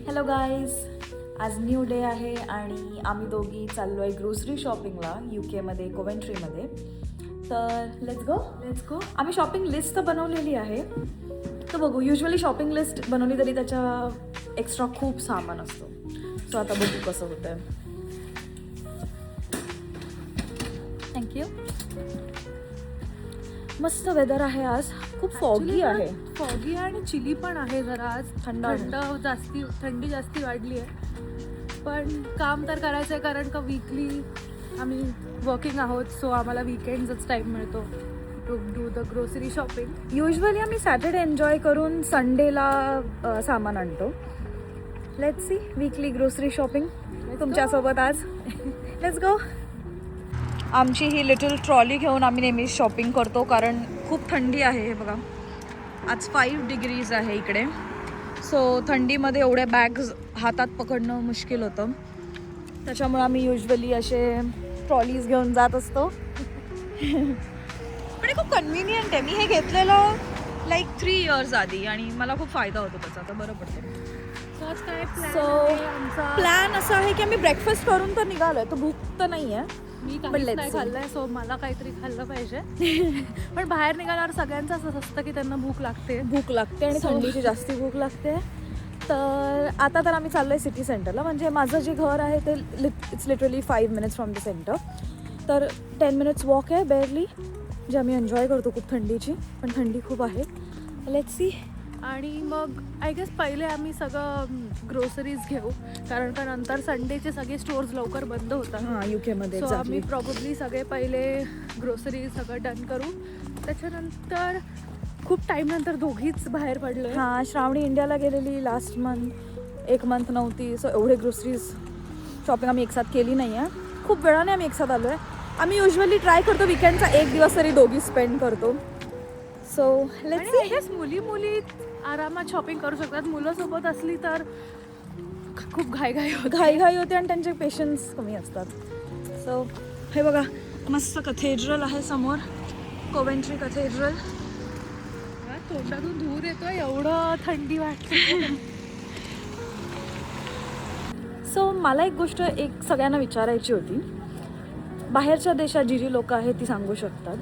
Hello guys, आज new day आहे आणि आम्ही दोघी चाललो आहे ग्रोसरी शॉपिंगला UK मध्ये कोवेंट्रीमध्ये. तर लेट्स गो. आम्ही शॉपिंग लिस्ट तर बनवलेली आहे, तर बघू. युजली शॉपिंग लिस्ट बनवली तरी त्याच्या एक्स्ट्रा खूप सामान असतो. सो आता बघू कसं होतं आहे. थँक्यू. मस्त वेदर आहे आज, खूप फॉगी आहे. फॉगी आणि चिली पण आहे जरा आज. थंडी जास्ती वाढली आहे, पण काम तर करायचं आहे कारण का वीकली आम्ही वर्किंग आहोत. सो आम्हाला वीकेंड्सच टाईम मिळतो to do the grocery shopping. Usually आम्ही सॅटर्डे एन्जॉय करून संडेला सामान आणतो. Let's see weekly grocery shopping तुमच्यासोबत आज. Let's go. आमची ही लिटल ट्रॉली घेऊन आम्ही नेहमी शॉपिंग करतो कारण खूप थंडी आहे. हे बघा, आज 5 डिग्रीज आहे इकडे. सो थंडीमध्ये एवढ्या बॅग्स हातात पकडणं मुश्किल होतं. त्याच्यामुळे आम्ही युजली असे ट्रॉलीज घेऊन जात असतो. पण हे खूप कन्व्हिनियंट आहे. मी हे घेतलेलं लाईक 3 इयर्स आधी आणि मला खूप फायदा होतो त्याचा. आता बरं पडतं. प्लॅन असा आहे की आम्ही ब्रेकफास्ट करून तर निघालो आहे. तर भूक तर नाही आहे, मी काहीच नाही खाल्लंय. सो मला काहीतरी खाल्लं पाहिजे. पण बाहेर निघाल्यावर सगळ्यांचं असं असतं की त्यांना भूक लागते आणि थंडीची जास्ती भूक लागते. तर आता तर आम्ही चाललो आहे सिटी सेंटरला. म्हणजे माझं जे घर आहे ते it's literally 5 minutes from the centre. तर 10 मिनिट्स वॉक आहे बेअरली, जे आम्ही एन्जॉय करतो खूप थंडीची. पण थंडी खूप आहे. Let's C. आणि मग आय गेस पहिले आम्ही सगळं ग्रोसरीज घेऊ कारण का नंतर संडेचे सगळे स्टोर्स लवकर बंद होतात. हां, UK मध्ये. सो आम्ही प्रॉब्ली सगळे पहिले ग्रोसरी सगळं डन करू. त्याच्यानंतर खूप टाईम नंतर दोघीच बाहेर पडलो. हां, श्रावणी इंडियाला गेलेली लास्ट मंथ. 1 मंथ नव्हती. सो एवढे ग्रोसरीज शॉपिंग आम्ही एकसाथ केली नाही आहे. खूप वेळाने आम्ही एकसाथ आलो आहे. आम्ही युजली ट्राय करतो विकेंडचा 1 दिवस तरी दोघी स्पेंड करतो. So let's see. मुली आरामात शॉपिंग करू शकतात. मुलं सोबत असली तर खूप घाई होते आणि त्यांचे पेशन्स कमी असतात. सो हे बघा, मस्त कथेड्रल आहे समोर, कोवेंट्री कथेड्रल. तोंडातून धूर येतोय, एवढं थंडी वाटते. सो मला एक गोष्ट सगळ्यांना विचारायची होती. बाहेरच्या देशात जी लोक आहेत ती सांगू शकतात.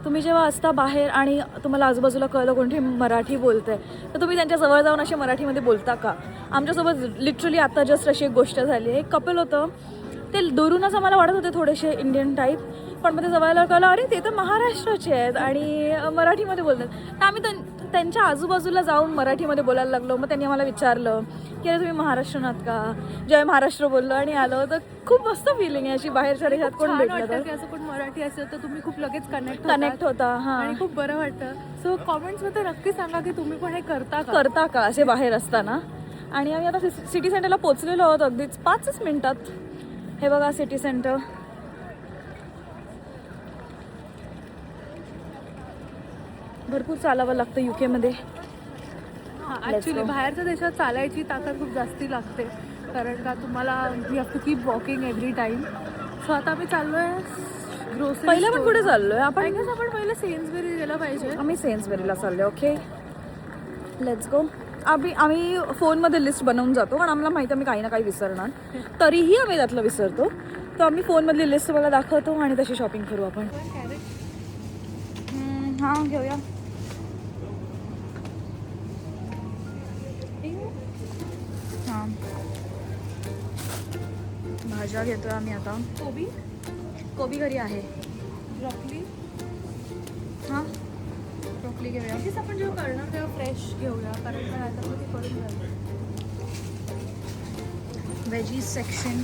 तुम्ही जेव्हा असता बाहेर आणि तुम्हाला आजूबाजूला कळलं कोणती मराठी बोलत आहे, तर तुम्ही त्यांच्याजवळ जाऊन अशी मराठीमध्ये बोलता का? आमच्यासोबत लिटरली आता जस्ट अशी एक गोष्ट झाली. एक कपल होतं, ते दुरूनच आम्हाला वाटत होते थोडेसे इंडियन टाईप, पण मग ते जवळला कळलं अरे ते तर महाराष्ट्राचे आहेत आणि मराठीमध्ये बोलतात. तर आम्ही त्यांच्या आजूबाजूला जाऊन मराठीमध्ये बोलायला लागलो. मग त्यांनी आम्हाला विचारलं की अरे तुम्ही महाराष्ट्रीयन आहात का? जय महाराष्ट्र बोललो आणि आलो. तर खूप मस्त फिलिंग आहे अशी बाहेरच्या देशात कोण भेटलं तर. असं कोण मराठी असेल तर तुम्ही खूप लगेच कनेक्ट होता. हां, आणि खूप बरं वाटतं. सो कॉमेंट्समध्ये नक्की सांगा की तुम्ही पण हे करता का असे बाहेर असताना. आणि आम्ही आता सिटी सेंटरला पोचलेलो आहोत अगदीच 5 मिनिटात. हे बघा सिटी सेंटर. भरपूर चालावं लागतं UK मध्ये. ॲक्च्युली बाहेरच्या देशात चालायची ताकद खूप जास्ती लागते कारण का तुम्हाला you have to keep walking every time. So आता आम्ही चाललोय ग्रोसरी. पहिलं पण कुठे चाललोय आपण? आपण पहिले सेन्सबरी गेलं पाहिजे. आम्ही सेन्सबरीला चाललोय. Okay, let's go. आम्ही फोनमध्ये लिस्ट बनवून जातो कारण आम्हाला माहिती आम्ही काही ना काही विसरणार. तरीही आम्ही त्यातलं विसरतो. तर आम्ही फोनमधली लिस्ट मला दाखवतो आणि तशी शॉपिंग करू आपण. हां, घेऊया. हां, भाज्या घेतोय आम्ही आता. कोबी घरी आहे. ब्रॉकली. हां, ब्रॉकली घेऊया. आपण जेव्हा करणार तेव्हा फ्रेश घेऊया कारण का आता ते करून जाईल. Veggies section.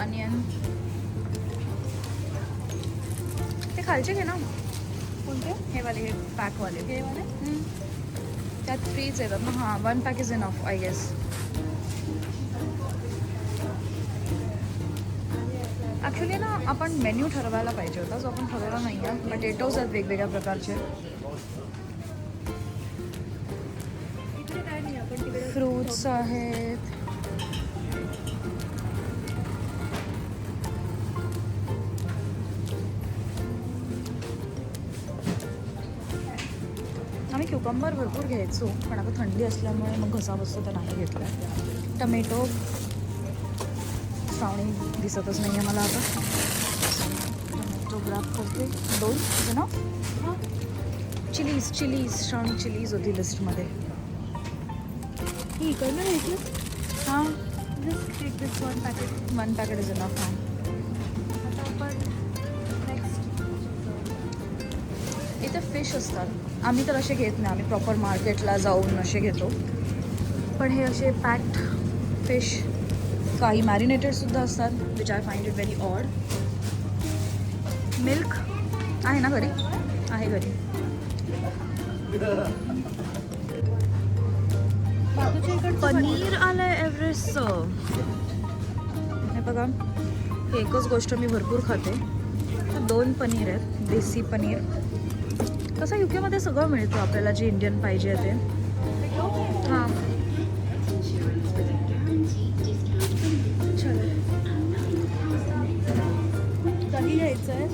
अनियन ते खालचे घे ना. कोणते? हे वाले, हे पॅकवाले. त्यात फ्रीज येतात ना. हां, 1 pack is enough I guess. Actually ना आपण मेन्यू ठरवायला पाहिजे होता, जो आपण ठरवला नाही आहे. पटेटोज आहेत वेगवेगळ्या प्रकारचे. फ्रूट्स आहेत. आम्ही क्युकंबर भरपूर घ्यायचो, पण आता थंडी असल्यामुळे मग घसा बसतो तर नाही घेतला. टमॅटो श्रावणी दिसतच नाही आहे मला आता. टमॅटो ग्रॅब करते 2 ना. चिलीज श्रावणी चिलीज होती लिस्टमध्ये. ही इकडनं घ्यायची. हां, just take this 1 packet. 1 packet is enough. हां, आता आपण नेक्स्ट इथे फिश असतात. आम्ही तर असे घेत नाही, आम्ही प्रॉपर मार्केटला जाऊन असे घेतो. पण हे असे पॅक्ड फिश, काही मॅरिनेटेडसुद्धा असतात, which I find it very odd. Milk आहे ना घरी? आहे घरी. बाजूच्या इकडचं पनीर आलं आहे एव्हरेस्टचं. हे बघा, हे एकच गोष्ट मी भरपूर खाते. 2 पनीर आहेत, देसी पनीर. तसं युकेमध्ये सगळं मिळतं आपल्याला, जे इंडियन पाहिजे ते. हां, दही घ्यायचं आहे.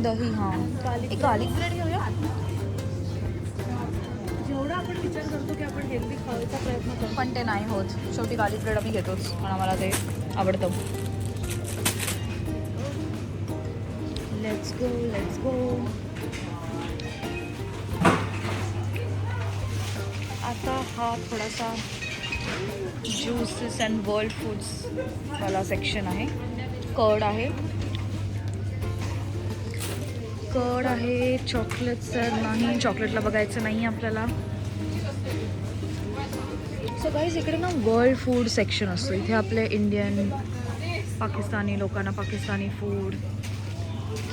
दही. हां, गार्लिक एक गार्लिक ब्रेड घेऊया. जेवढा आपण विचार करतो की आपण हेल्दी खायचा प्रयत्न करतो, पण ते नाही होत. शेवटी गार्लिक ब्रेड आम्ही घेतोच, पण आम्हाला ते आवडतं. Let's go. आता हा थोडासा ज्यूसेस अँड वर्ल्ड फूड्स वाला सेक्शन आहे. कर्ड आहे. चॉकलेटचं नाही, चॉकलेटला बघायचं नाही आपल्याला. सो गाईज, इकडे ना वर्ल्ड फूड सेक्शन असतो. इथे आपले इंडियन, पाकिस्तानी लोकांना पाकिस्तानी फूड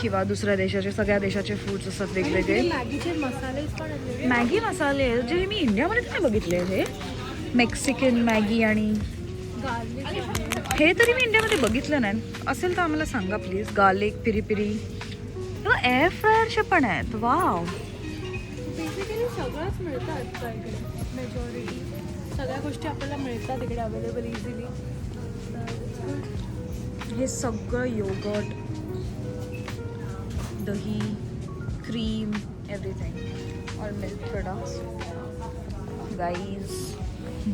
किंवा दुसऱ्या देशाचे, सगळ्या देशाचे फूड्स असतात वेगवेगळे. मॅगीचे मसाले पण आहेत. मॅगी मसाले जे मी इंडियामध्ये नाही बघितले. हे मेक्सिकन मॅगी आणि गार्लिक हे तरी मी इंडियामध्ये बघितलं नाही. असेल तर आम्हाला सांगा प्लीज. गार्लिक, पिरी एअर फ्रायरचे पण आहेत. वाव. बेसिकली सगळंच मिळतं आजच्या इकडे. मेजॉरिटी सगळ्या गोष्टी आपल्याला मिळतात इकडे अवेलेबल इझिली. हे सगळं योगर्ट, दही, cream, everything, all milk products. Guys,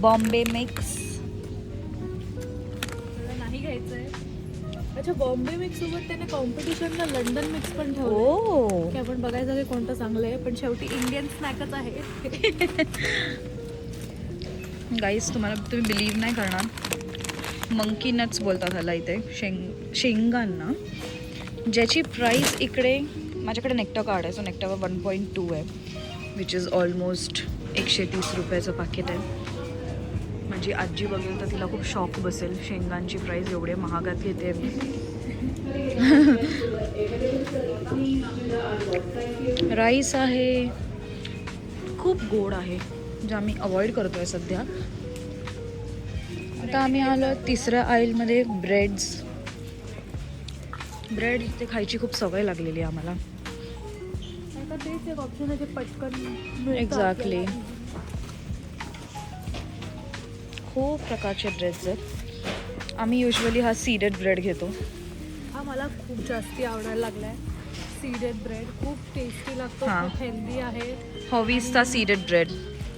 Bombay mix. नाही घ्यायचं आहे. अच्छा, बॉम्बे मिक्स सोबत त्याने कॉम्पिटिशनला लंडन मिक्स पण ठेवलं ओ, की आपण बघायचं की कोणतं चांगलं आहे. पण शेवटी इंडियन स्नॅकच आहे. गाईज, तुम्ही बिलीव्ह नाही करणार, मंकी नट्स बोलतात ह्याला इथे, शेंगांना, ज्याची प्राईस इकडे, माझ्याकडे नेक्टा कार्ड आहे, सो नेक्टावर 1.2 आहे, विच इज ऑलमोस्ट 130 रुपयाचं पॅकेट आहे. माझी आजी बघेल तर तिला खूप शॉक बसेल, शेंगांची प्राईस एवढे महागात घेते मी. राईस आहे, खूप गोड आहे, जे आम्ही अवॉइड करतो आहे सध्या. आता आम्ही आलो 3ऱ्या आईलमध्ये. ब्रेड ते खायची खूप सवय लागलेली आहे आम्हाला. आता तेच एक ऑप्शन आहे जे पटकन मिळतं एक्झॅक्टली. आपल्याला. खूप प्रकारचे ब्रेड्स आहेत. आम्ही युजली हा सीडेड ब्रेड घेतो. हा मला खूप जास्ती आवडायला लागला आहे. सीडेड ब्रेड खूप टेस्टी लागतो, हां. खूप हेल्दी आहे. हॉवीजचा सीडेड ब्रेड,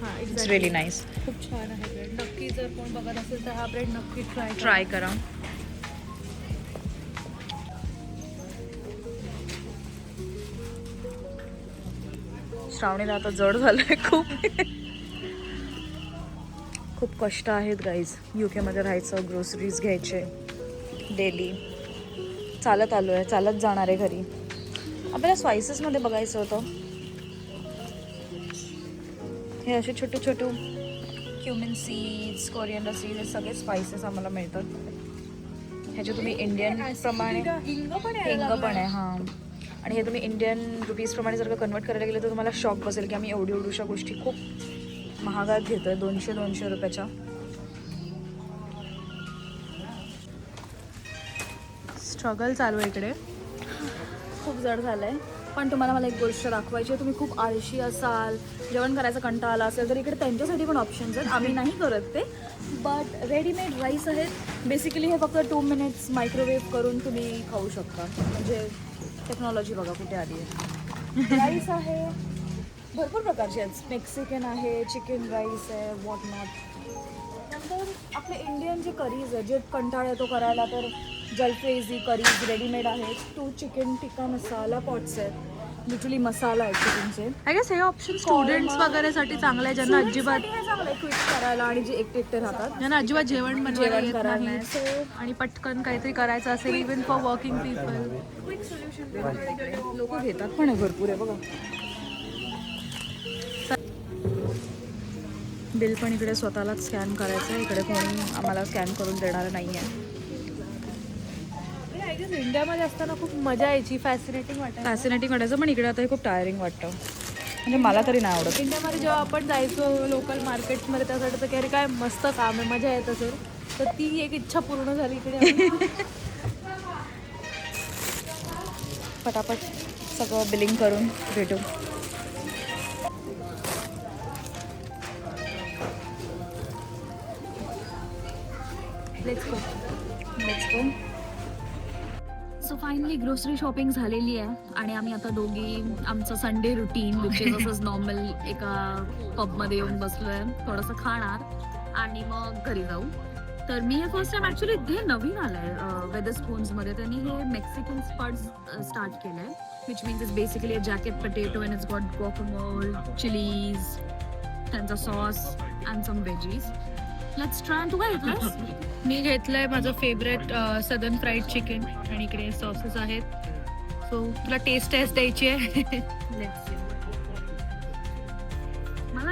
हां, इट्स रिअली नाईस. खूप छान आहे ब्रेड. नक्की जर कोण बघत असेल तर हा ब्रेड नक्की ट्राय करा. श्रावणीला आता जड झालंय खूप. खूप कष्ट आहेत गाईज UK मध्ये राहायचं, ग्रोसरीज घ्यायचे डेली. चालत आलो आहे, चालत जाणार आहे घरी. आपल्याला स्पायसेसमध्ये बघायचं होतं. हे असे छोटे छोटे क्युमिन सीड्स, कोरिएंडर सीड्स, हे सगळे स्पायसेस आम्हाला मिळतात. ह्याचे तुम्ही इंडियन प्रमाणे हिंग पण हिंग पण आहे. हां, आणि हे तुम्ही इंडियन रुपीज प्रमाणे जर का कन्वर्ट करायला गेलं तर तुम्हाला शॉक बसेल की आम्ही एवढ्या गोष्टी खूप महागात घेतो आहे, 200 रुपयाच्या. स्ट्रगल चालू आहे इकडे. खूप जड झालं आहे. पण तुम्हाला मला एक गोष्ट दाखवायची आहे. तुम्ही खूप आळशी असाल, जेवण करायचा कंटाळा आला असेल तर इकडे त्यांच्यासाठी पण ऑप्शन्स आहेत. आम्ही नाही करत ते, बट रेडीमेड राईस आहेत. बेसिकली हे फक्त 2 मिनिट्स मायक्रोवेव्ह करून तुम्ही खाऊ शकता. म्हणजे टेक्नॉलॉजी बघा कुठे आली आहे. राईस आहे, भरपूर प्रकारचे आहेत. मेक्सिकन आहे, चिकन राईस आहे, वॉट नॉट. नंतर आपले इंडियन जे करीज आहे, जे कंटाळा येतो करायला, तर जलफ्रेझी करीज रेडीमेड आहेत. 2 चिकन टिक्का मसाला पॉट्स आहेत, लिटरली मसाला आहे चिकनचे. आय गेस हे ऑप्शन स्टुडंट्स वगैरेसाठी चांगलं आहे, ज्यांना अजिबात क्विक करायला आणि जे एकटे राहतात ज्यांना अजिबात जेवण बनवायला येत करायला नाही नाही. सो आणि पटकन काहीतरी करायचं असेल even for working people. Quick solution लोक घेतात पण आहे भरपूर आहे बघा. बिल पण इकडे स्वतःलाच स्कॅन करायचं आहे. इकडे कोणी आम्हाला स्कॅन करून देणार नाही आहे. आय गेस इंडियामध्ये असताना खूप मजा यायची, फॅसिनेटिंग वाटायचं. फॅसिनेटिंग वाटायचं, पण इकडे आता हे खूप टायरिंग वाटतं. म्हणजे मला तरी नाही आवडत. इंडियामध्ये जेव्हा आपण जायचो लोकल मार्केटमध्ये, त्यासाठी वाटतं की अरे काय मस्त काम आहे, मजा येत असेल. तर ती एक इच्छा पूर्ण झाली इकडे. पटापट सगळं बिलिंग करून भेटू. Let's go. So finally grocery shopping झालेली आहे आणि आम्ही आता दोघी आमचं संडे रुटीन विच इज असंच नॉर्मल एका पबमध्ये येऊन बसलोय, थोडंसं खाणार आणि मग घरी जाऊ. तर मी हे फर्स्ट टाइम ॲक्च्युली हे नवीन आलं आहे वेदरस्पून्समध्ये. त्यांनी हे मेक्सिकन स्पॉट्स स्टार्ट केलं आहे, which means is basically a jacket potato and it's got guacamole, chillies, त्यांचा sauce and some veggies. Let's try. तू काय घेतलंस? मी घेतलंय माझं फेवरेट सदर्न फ्राईड चिकन आणि इकडे सॉसेस आहेत. सो तुला टेस्ट द्यायची आहे. Let's see. मला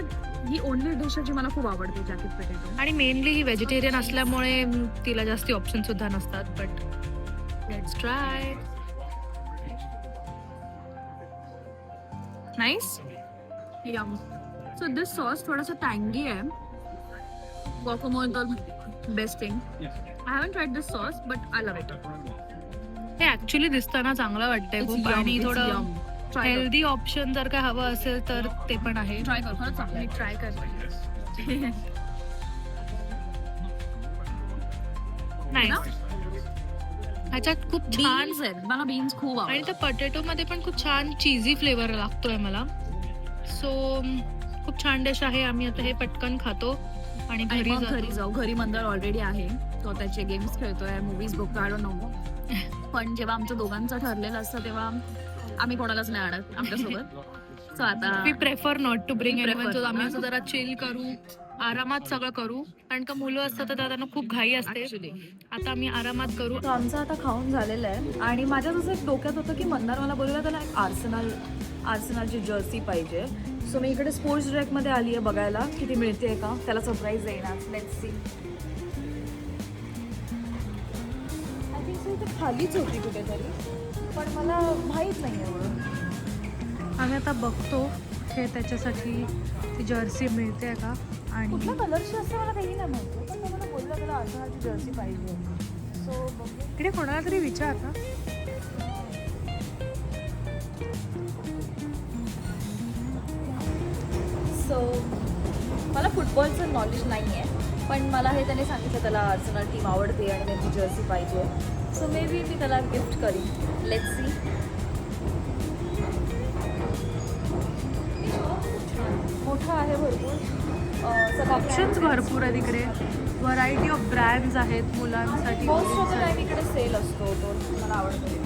ही ओनली डिश आहे जी मला खूप आवडते, जॅकेट पटेटो. आणि मेनली ही व्हेजिटेरियन असल्यामुळे तिला जास्ती ऑप्शन सुद्धा नसतात. But let's try. Nice. Yum. So this sauce थोडासा टँगी आहे. गुआकामोल तर best thing. I haven't tried this sauce but I love it. हे ऍक्च्युली दिसताना चांगलं वाटतंय खूप. आणि थोडं हेल्दी ऑप्शन जर काय हवं असेल तर ते पण आहे. ट्राय कर, खरंच चांगलं. मी ट्राय करते. नाही ह्याच्यात खूप छान बीन्स आहेत, मला बीन्स खूप आणि आवडतात. त्या पटेटो मध्ये पण खूप छान चीजी फ्लेवर लागतोय मला. सो खूप छान डिश आहे. आम्ही आता हे पटकन खातो आणि आणि घरी मग जातो. घरी जाऊ. घरी मंडळ ऑलरेडी आहे, तो त्याचे गेम्स खेळतोय, मूवीज बघतो, आय डोंट नो. पण जेव्हा आमचं दोघांचं ठरलेलं असतं तेव्हा आम्ही कोणालाच नाही आणत आमच्यासोबत. सो आता we prefer not to bring anyone. prefer. So आम्ही असं जरा चिल करू, आरामात सगळं करू. कारण का मुलं असतात तर त्यांना खूप घाई असते. आता आम्ही आरामात करू. तो आमचं आता खाऊन झालेलं आहे आणि माझ्या जसं एक डोक्यात होतं की मंदार मला बोलला त्याला एक आर्सेनलची जर्सी पाहिजे. सो मी इकडे स्पोर्ट्स डायरेक्टमध्ये आली आहे बघायला की ती मिळते का, त्याला सरप्राईज देणार. Let's see. I think so इथे खालीच होती कुठेतरी, पण मला माहीत नाही एवढं. आम्ही आता बघतो हे त्याच्यासाठी ती जर्सी मिळते का. आणि कुठल्या कलरची असते मला काही नाही माहिती, पण तो मला बोलला त्याला आर्सेनलची जर्सी पाहिजे. सो बघू. इकडे कोणाला तरी विचार ना. सो मला फुटबॉलचं नॉलेज नाही आहे, पण मला हे त्याने सांगितलं त्याला आर्सेनल टीम आवडते आणि त्यांची जर्सी पाहिजे. सो मे बी मी त्याला गिफ्ट करीन. Let's see. मोठा आहे भरपूर, ऑप्शन्स भरपूर आहेत इकडे. व्हरायटी ऑफ ब्रँड्स आहेत मुलांसाठी. मोस्ट ऑफ द टाइम इकडे सेल असतो, तो मला आवडतो.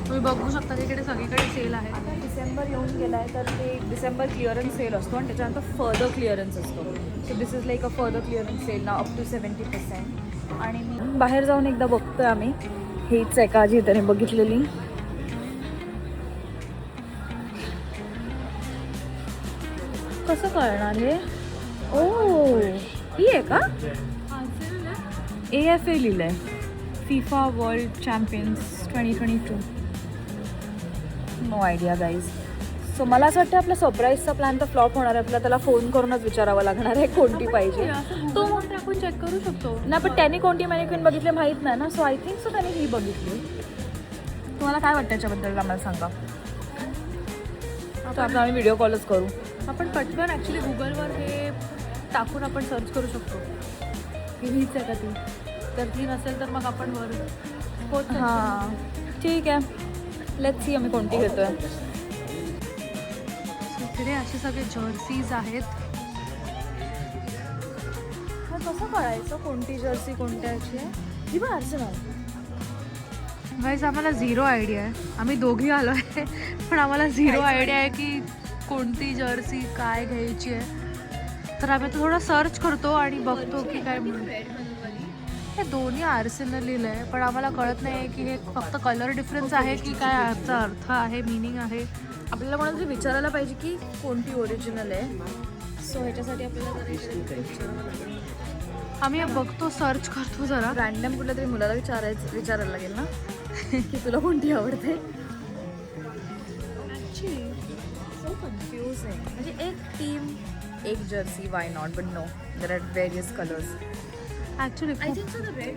तुम्ही बघू शकता की इकडे सगळीकडे सेल आहे. आता डिसेंबर येऊन गेला आहे तर ते डिसेंबर क्लिअरन्स सेल असतो आणि त्याच्यानंतर फर्दर क्लिअरन्स असतो. So this is like a further clearance sale ना, अप टू 70%. आणि मी बाहेर जाऊन एकदा बघतोय आम्ही, हीच आहे का जी त्याने बघितलेली. कसं कळणार हे? ओ ही आहे का? AFA लिहिलं आहे, FIFA world champions 2022. No idea guys. So मला असं वाटतं आपला सरप्राईजचा प्लॅन तर फ्लॉप होणार आहे. आपल्याला त्याला फोन करूनच विचारावं लागणार आहे कोणती पाहिजे. तो म्हणते आपण चेक करू शकतो. नाही पण त्याने कोणती मॅनिक्विन बघितली माहीत नाही ना. सो आय थिंक सो त्याने ही बघितली. तुम्हाला काय वाटतं याच्याबद्दल आम्हाला सांगा. तर आता आम्ही व्हिडिओ कॉलच करू. आपण पटकन ॲक्च्युली गुगलवर हे टाकून आपण सर्च करू शकतो की हीच आहे का ती. तर ती नसेल तर मग आपण वर होत. हां ठीक आहे. लेट्स सी आम्ही कोणती घेतोय. इकडे असे सगळे जर्सीज आहेत. हा कसं कळायचं कोणती जर्सी कोणत्याची आहे? ही पण आर्सेनल. गाईज आम्हाला झिरो आयडिया आहे. आम्ही दोघी आलो आहे पण आम्हाला झिरो आयडिया आहे की कोणती जर्सी काय घ्यायची आहे. तर आम्ही आता थोडं सर्च करतो आणि बघतो की काय हे दोन्ही आर्सेनल लिहिलं आहे पण आम्हाला कळत नाही आहे की हे फक्त कलर डिफरन्स आहे की काय याचा अर्थ आहे, मिनिंग आहे. आपल्याला कोणाला तरी विचारायला पाहिजे की कोणती ओरिजिनल आहे. सो ह्याच्यासाठी आपल्याला विचारायला लागेल. आम्ही बघतो, सर्च करतो जरा. रॅन्डम कुठल्या तरी मुलाला विचारायला लागेल ना की तुला कोणती आवडते. Actually so confusing. म्हणजे एक टीम एक jersey, why not, but no there are various colours. Actually I think so the red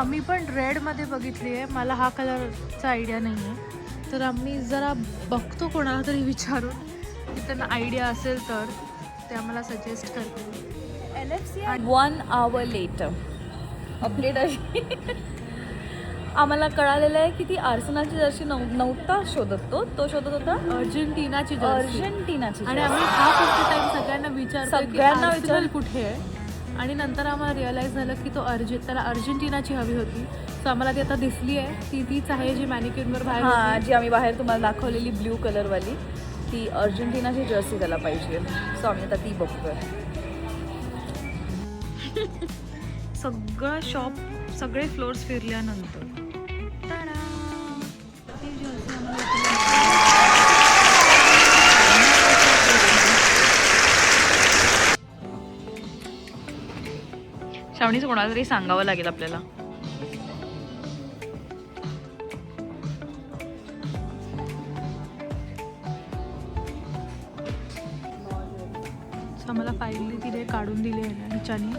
मी पण रेडमध्ये बघितली आहे. मला हा कलरचा आयडिया नाही आहे. तर आम्ही जरा बघतो कोणाला तरी विचारून की त्यांना आयडिया असेल तर ते आम्हाला सजेस्ट करतील. LFC 1 hour later अपडेट अशी आम्हाला कळालेलं आहे की ती आर्सेनलची जर्सी नव्हता शोधत तो शोधत होता अर्जेंटिनाची अर्जेंटिनाची. आणि आम्ही हा फक्त टाइम सगळ्यांना विचारतो कुठे आहे आणि नंतर आम्हाला रिअलाइज झालं की त्याला अर्जेंटिनाची हवी होती. सो आम्हाला ती आता दिसली आहे. तीच आहे जी मॅनिक्युनवर बाहेर हां, जी आम्ही बाहेर तुम्हाला दाखवलेली ब्ल्यू कलरवाली, ती अर्जेंटिनाची जर्सी त्याला पाहिजे. सो आम्ही आता ती बघतोय. सगळं शॉप, सगळे फ्लोअर्स फिरल्यानंतर श्रावणीचं कोणाला तरी सांगावं लागेल आपल्याला. आम्हाला फाईल तिथे काढून दिली आहे ना हिच्याने.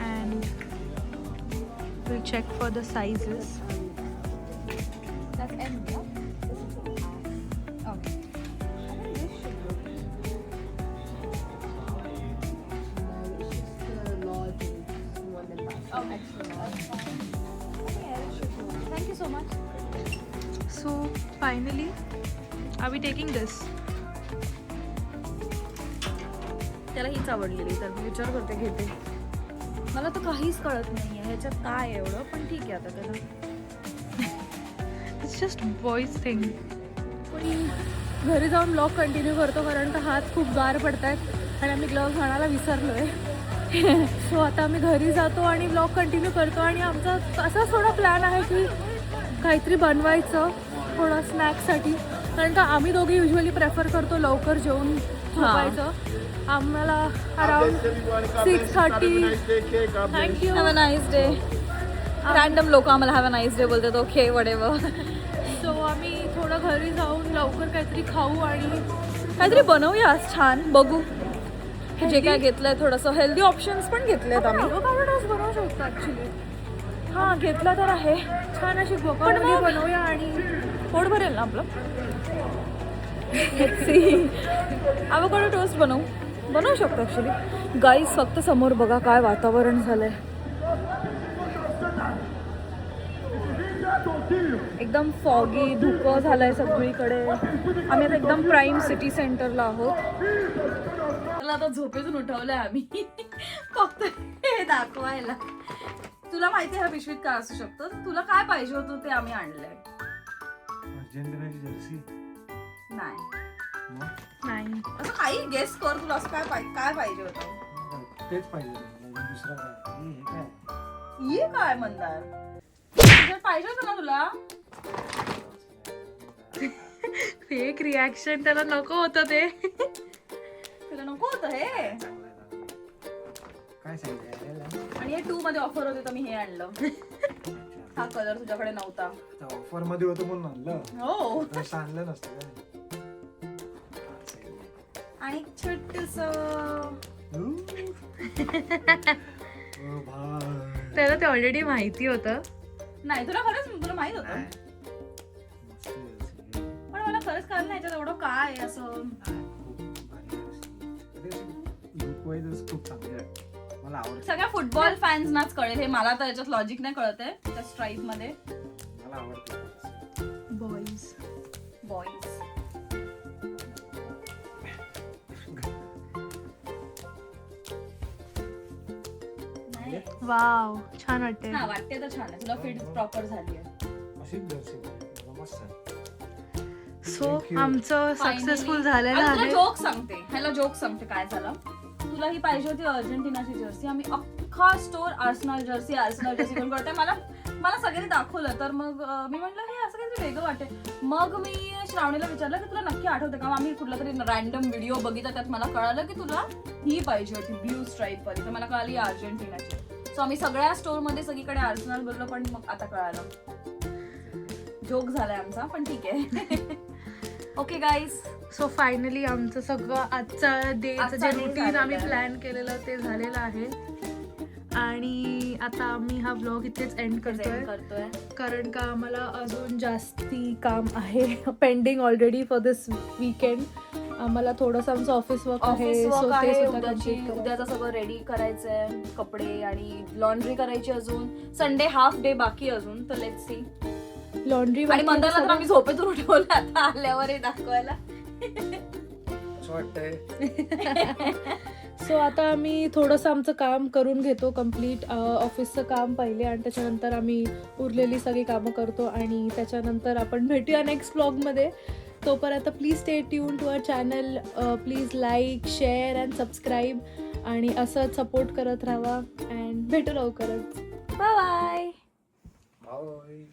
And will check for the sizes. Thank you so much. So finally are we taking this. त्याला हीच आवडलेली तर मी विचार करते घेते. मला तर काहीच कळत नाही आहे ह्याच्यात काय आहे एवढं, पण ठीक आहे आता त्याला. It's just boys thing. पण घरी जाऊन ब्लॉग कंटिन्यू करतो कारण का हात खूप गार पडत आहेत आणि आम्ही ग्लव्स आणायला विसरलो आहे. सो आता आम्ही घरी जातो आणि ब्लॉग कंटिन्यू करतो. आणि आमचा असा थोडा प्लॅन आहे की काहीतरी बनवायचं थोडं स्नॅक्ससाठी, कारण का आम्ही दोघे युजली प्रेफर करतो लवकर जेवून झोपायचं. आम्हाला around 6:30. Thank you. Have a nice day. Random लोक आम्हाला हॅव अ नाईस डे बोलतात. ओके वडेवर. सो आम्ही थोडं घरी जाऊन लवकर काहीतरी खाऊ आणि काहीतरी बनवूया आज छान. बघू जे काय घेतलंय थोडंसं हेल्दी ऑप्शन्स पण घेतलेत आम्ही. बनवू शकतो ॲक्च्युली. हां घेतला तर आहे. छान अशी गोपाळी बनवूया आणि पोट भरेल ना आपलं. आवोकाडो टोस्ट बनवू शकतो ॲक्च्युली. गाईज फक्त समोर बघा काय वातावरण झालंय. एकदम फॉगी, धुकं झालंय सगळीकडे. आम्ही आता एकदम प्राईम सिटी सेंटरला आहोत. मला आता झोपेतून उठवलंय आम्ही फक्त हे दाखवायला. तुला माहिती आहे हा पिशवीत काय असू शकतं. तुला काय पाहिजे होतं ते आम्ही आणलंय. अर्जेंटिनाची जर्सी नाही असं काही गेस कर. तुला असं काय पाहिजे होतं. तेच पाहिजे दुसरा काय. हे काय ये काय मंदार तुझ्यात पाहिजे होतं ना तुला. Fake reaction. त्याला नको होतं ते. तुला नको होतं हे. काय सांगितलं. आणि हे 2 मध्ये ऑफर होते तर मी हे आणलं. हा कलर तुझ्याकडे नव्हता. ऑफर मध्ये होतं म्हणून आणलं. हो. तसं आणलं नसतं काय. आणि छोटस त्याला ते ऑलरेडी माहिती होतं. नाही तुला खरंच तुला माहित होतं. पण मला खरंच कळलं नाही याच्यात एवढं काय आहे असं. खूप चांगलं आहे. मला आवडतं. सगळ्या फुटबॉल फॅन्सनाच कळेल हे. मला तर याच्यात लॉजिक नाही कळत आहे त्या स्ट्राईप मध्ये. मला आवडतं. बॉईज बॉईज घे. वाव छान वाटते. हा वाटते तर छान आहे, तुला फिट प्रॉपर झाली आहे. अशीच जर्सी मला मस्त आहे. So Thank you. आमचं सक्सेसफुल झालेलं आणि तुला आहे. जोक सांगते, ह्याला जोक सांगते काय झालं. तुला ही पाहिजे होती अर्जेंटिनाची जर्सी, आम्ही अख्खा स्टोर आर्सेनल जर्सी करून करते. मला सगळ्यांनी दाखवलं, तर मग मी म्हटलं हे असं काहीतरी वेगळं वाटते. मग मी श्रावणीला विचारलं की तुला नक्की आठवते का. आम्ही कुठला तरी रॅन्डम व्हिडिओ बघितला, त्यात मला कळालं की तुला ही पाहिजे होती ब्ल्यू स्ट्राईप वाली, तर मला कळाली अर्जेंटिनाची. सो आम्ही सगळ्या स्टोर मध्ये सगळीकडे आर्सेनल बोललो, पण मग आता कळालं. जोक झालाय आमचा, पण ठीक आहे. ओके गाईज, सो फायनली आमचं सगळं आजचं डेचं जे आजचा day रुटीन आम्ही झालेलं आहे. प्लॅन केलेलं ते झालेलं आहे. आणि आता आम्ही हा व्लॉग इथेच एंड करतोय, कारण का आम्हाला अजून जास्ती काम आहे pending already for this weekend. आम्हाला थोडंसं आमचं ऑफिस वर्क आहे, ऑफिस सो वर्क ते आहे. सुद्धा complete करायचं. उद्याचं सगळं रेडी करायचंय, कपडे आणि लॉन्ड्री करायची अजून. संडे हाफ डे बाकी अजून, तर लेट्स सी. लॉन्ड्री आणि मंदाला तर आम्ही झोपेतून उठवलं आता आल्यावर हे दाखवायला. असं वाटतंय. सो आता आम्ही थोडंसं आमचं काम करून घेतो कम्प्लीट, ऑफिसचं काम पहिले, आणि त्याच्यानंतर आम्ही उरलेली सगळी कामं करतो, आणि त्याच्यानंतर आपण भेटूया नेक्स्ट व्लॉगमध्ये. तोपर्यंत please stay tune to our channel, please like, share and subscribe, आणि असंच सपोर्ट करत राहा. अँड भेटू लवकरच. Bye bye. बाय.